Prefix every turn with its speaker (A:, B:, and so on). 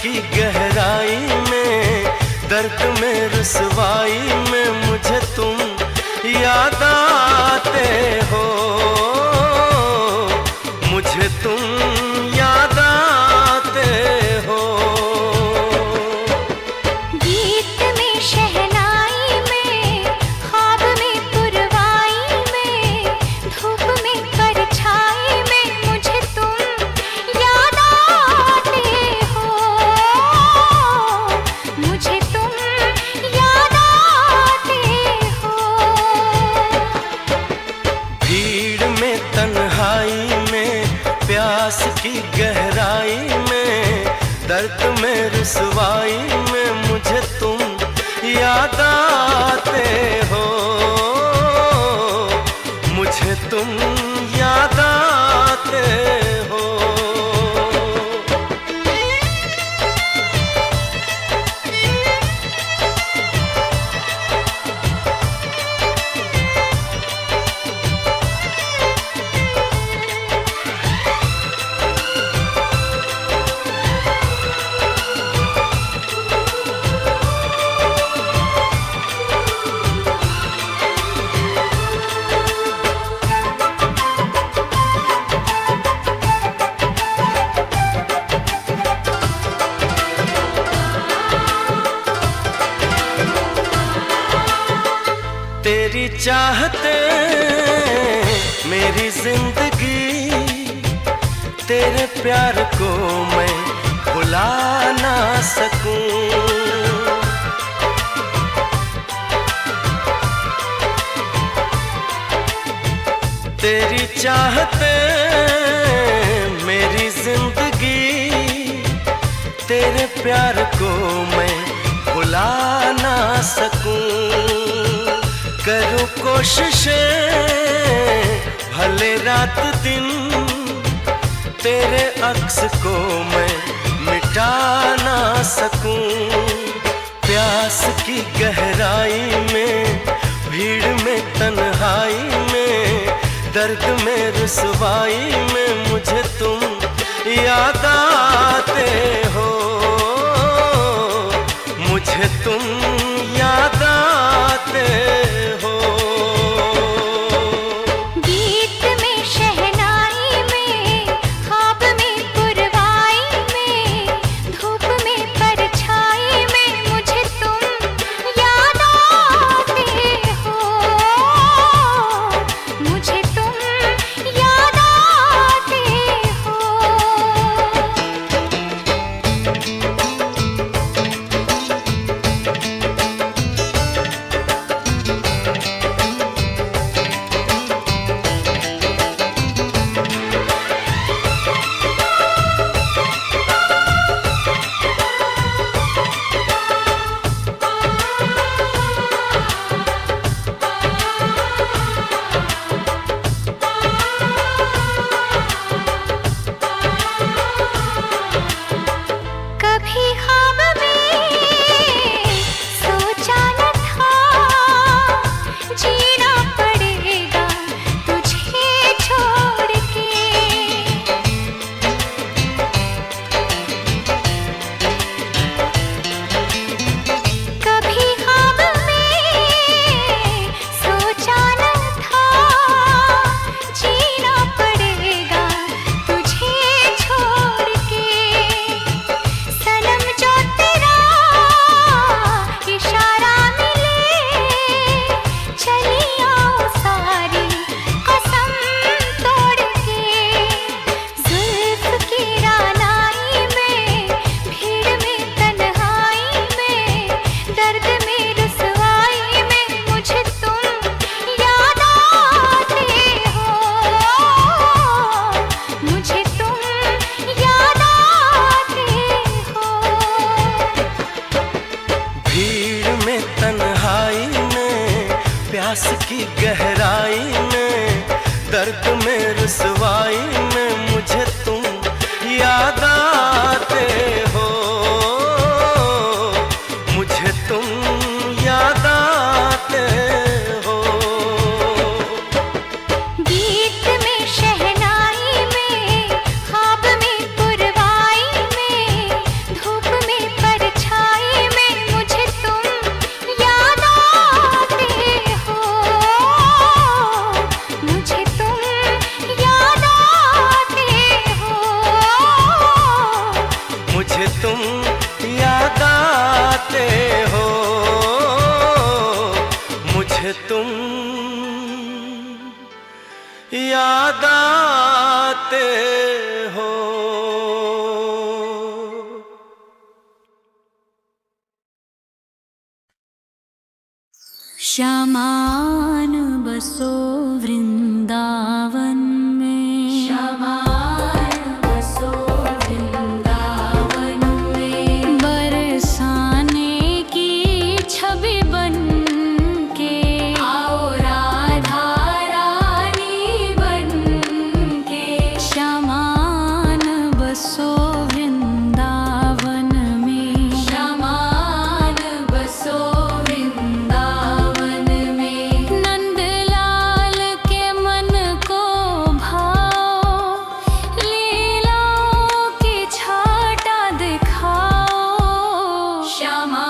A: की गहराई में, दर्द में रुसवाई में मुझे तुम याद आते हो, मुझे तुम याद आते हो।
B: गीत में शहनाई में, ख्वाब में पुरवाई में, धूप में परछाई में मुझे तुम याद आते हो, मुझे तुम याद आते हो।
A: भीड़ में तन्हाई में, प्यास की गहराई में, दर्द में रुसवाई में मुझे तुम याद आते हो, मुझे तुम याद आते हो। तेरी चाहते मेरी जिंदगी, तेरे प्यार को मैं भुला ना सकूं। तेरी चाहते मेरी जिंदगी, तेरे प्यार को मैं भुला ना सकूं। करूं कोशिशें भले रात दिन, तेरे अक्स को मैं मिटा ना सकूं। प्यास की गहराई में, भीड़ में तन्हाई में, दर्द में रुसवाई में मुझे तुम याद आते हो, मुझे तुम याद आते हो।
B: गीत में शहनाई में, ख्वाब में पुरवाई में, धूप में परछाई में मुझे तुम याद आते हो, मुझे तुम याद आते हो। कभी ख्वाब में सोचा न था, जीना पड़ेगा तुझे छोड़ के। कभी ख्वाब में सोचा न था, जीना पड़ेगा तुझे छोड़ के। सनम जो तेरा इशारा मिले, चली आओ सारी कसम तोड़ के। जुल्फ की रानाई में, भीड़ में तन्हाई में, दर्द में रुसवाई में मुझे तुम याद आते हो, मुझे तुम याद आते हो।
A: भीड़ में तन्हाई में, प्यास की गहराई में, दर्द में रुसवाई में मुझे तुम याद आते हो, मुझे तुम याद आते हो।
B: गीत में शहनाई में, ख्वाब में पुरवाई में, धूप
A: आते हो, मुझे तुम याद आते हो।
B: श्यामान बसो वृंदावन में, श्यामान बसो वृंदावन में, बरसाने की छवि बन के आओ राधा रानी बन के। श्यामान बसो वृंदावन में, श्यामान बसो वृंदावन में, नंदलाल के मन को भाओ, लीलाओं की छटा दिखाओ। श्यामा